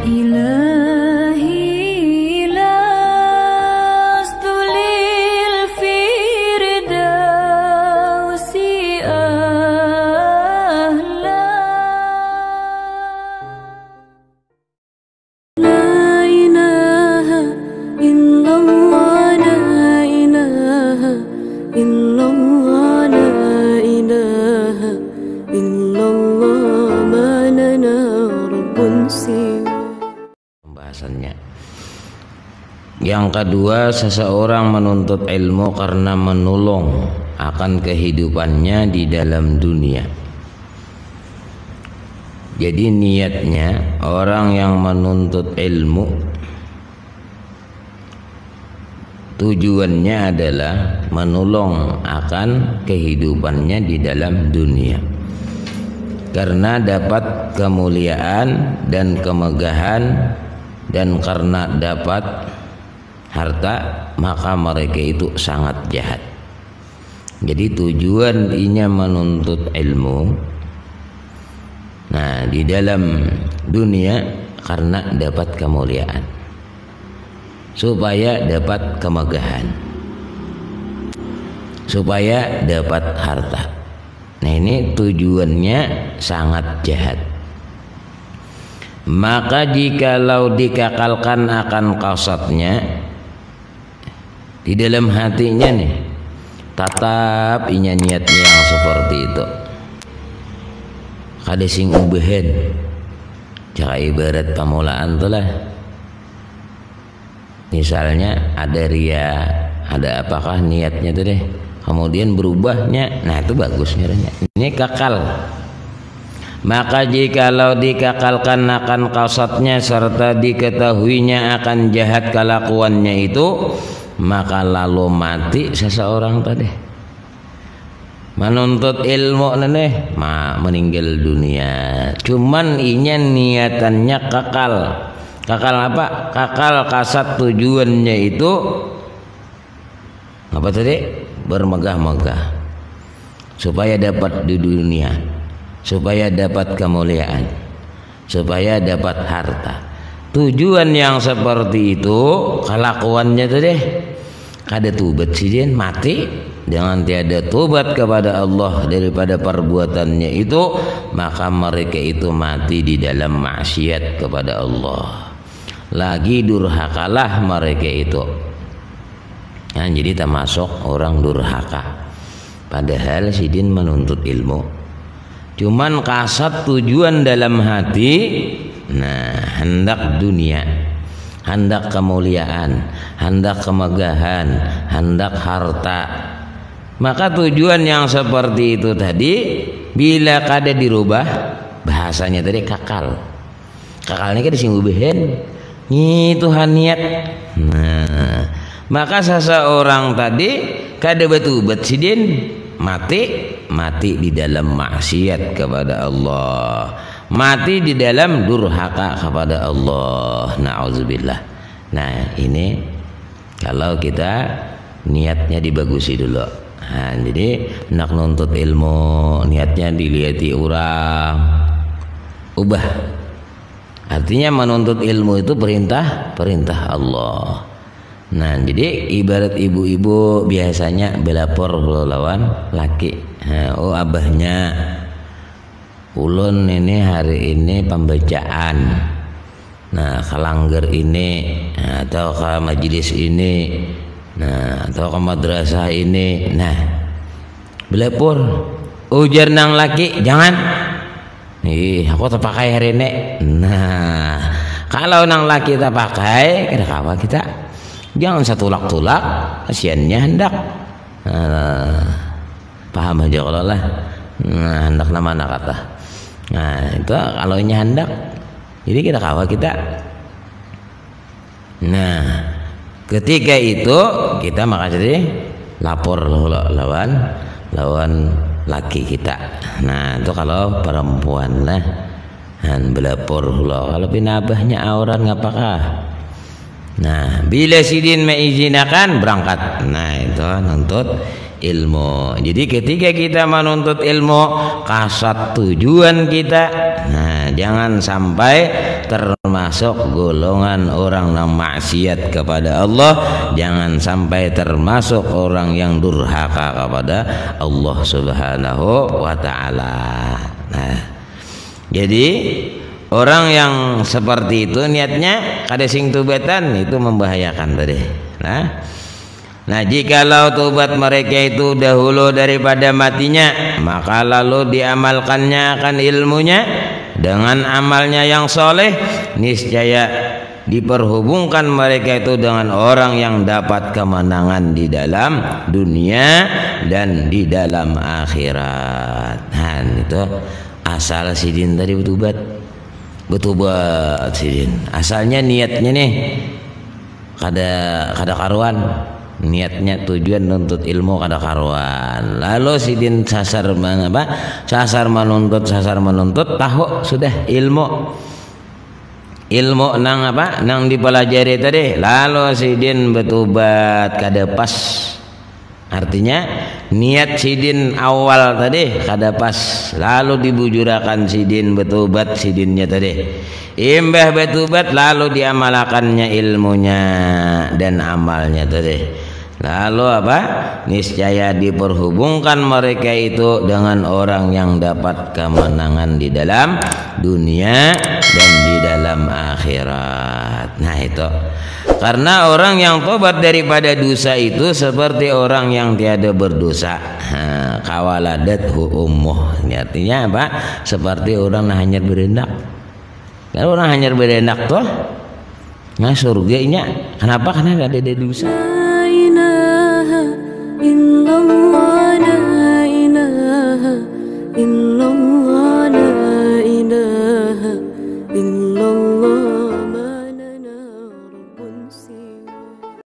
إلهي لست للفردوس أهلا لا إله إلا الله لا إله إلا الله لا إله إلا الله ما لنا رب سوى. Pembahasannya. Yang kedua, seseorang menuntut ilmu karena menolong akan kehidupannya di dalam dunia. Jadi niatnya orang yang menuntut ilmu tujuannya adalah menolong akan kehidupannya di dalam dunia. Karena dapat kemuliaan dan kemegahan, dan karena dapat harta, maka mereka itu sangat jahat. Jadi tujuan inya menuntut ilmu, nah di dalam dunia karena dapat kemuliaan, supaya dapat kemegahan, supaya dapat harta. Nah ini tujuannya sangat jahat. Maka jikalau dikakalkan akan qasadnya di dalam hatinya nih, tetap inya niatnya yang seperti itu, kada sing ubehen, jaka ibarat pamulaan tuh lah. Misalnya ada ria, ada apakah niatnya tuh deh, kemudian berubahnya, nah itu bagus nyaranya. Ini kakal. Maka jikalau dikakalkan akan qasadnya serta diketahuinya akan jahat kelakuannya itu, maka lalu mati seseorang tadi. Menuntut ilmu nih, meninggal dunia. Cuman inya niatannya kakal. Kakal apa? Kakal kasat tujuannya itu apa tadi? Bermegah-megah, supaya dapat di dunia, supaya dapat kemuliaan, supaya dapat harta. Tujuan yang seperti itu kelakuannya tuh deh kada tubat sidin mati dengan tiada tubat kepada Allah daripada perbuatannya itu, maka mereka itu mati di dalam maksiat kepada Allah. Lagi durhakalah mereka itu. Nah, jadi termasuk orang durhaka. Padahal sidin menuntut ilmu, cuman kasat tujuan dalam hati, nah hendak dunia, hendak kemuliaan, hendak kemegahan, hendak harta. Maka tujuan yang seperti itu tadi bila kada dirubah, bahasanya tadi kakal. Kakalnya kan disinggung behen, itu niat. Nah, maka seseorang tadi kada betubat sidin mati di dalam maksiat kepada Allah, mati di dalam durhaka kepada Allah. Na'udzubillah. Nah ini kalau kita niatnya dibagusi dulu. Nah, jadi nak nuntut ilmu niatnya dilihati orang, ubah. Artinya menuntut ilmu itu perintah Allah. Nah jadi ibarat ibu-ibu biasanya belapor lawan laki. Nah, oh abahnya ulun ini hari ini pembacaan, nah kalanggar ini, nah, atau ke majelis ini, nah atau ke madrasah ini, nah belapor ujar nang laki jangan, aku terpakai hari ini. Nah kalau nang laki terpakai kira kawa kita jangan satulak-tulak, kasihannya hendak. Paham aja kalau lah. Nah, hendak nama anak kata. Nah, itu kalau nya hendak. Jadi kita kawal kita. Nah, ketika itu kita maka jadi lapor lawan laki kita. Nah, itu kalau perempuan lah. Dan belapor kalau pinabahnya auran ngapakah? Nah, bila sidin mengizinakan berangkat. Nah, itu nuntut ilmu. Jadi ketika kita menuntut ilmu, kasat tujuan kita, nah jangan sampai termasuk golongan orang yang maksiat kepada Allah, jangan sampai termasuk orang yang durhaka kepada Allah Subhanahu wa taala. Nah, jadi orang yang seperti itu niatnya kada sing tubatan itu membahayakan tadi. Nah, jikalau tobat mereka itu dahulu daripada matinya, maka lalu diamalkannya akan ilmunya dengan amalnya yang soleh, niscaya diperhubungkan mereka itu dengan orang yang dapat kemenangan di dalam dunia dan di dalam akhirat. Nah, itu asal sidin tadi betubat sidin. Asalnya niatnya nih kada karuan. Niatnya tujuan nuntut ilmu kada karuan. Lalu sidin sasar menuntut tahu sudah ilmu nang dipelajari tadi. Lalu sidin betubat kada pas. Artinya niat sidin awal tadi kada pas. Lalu dibujurakan sidin betubat sidinnya tadi. Imbah betubat lalu diamalakannya ilmunya dan amalnya tadi. Lalu niscaya diperhubungkan mereka itu dengan orang yang dapat kemenangan di dalam dunia dan di dalam akhirat. Nah, itu karena orang yang tobat daripada dosa itu seperti orang yang tiada berdosa. Kawaladathu ummuh. Ini artinya seperti orang yang hanyar berendak. Kalau orang hanyar berendak tuh nah surganya kenapa? Karena ada dosa. Illallah, la ilaha illallah, la ilaha illallah.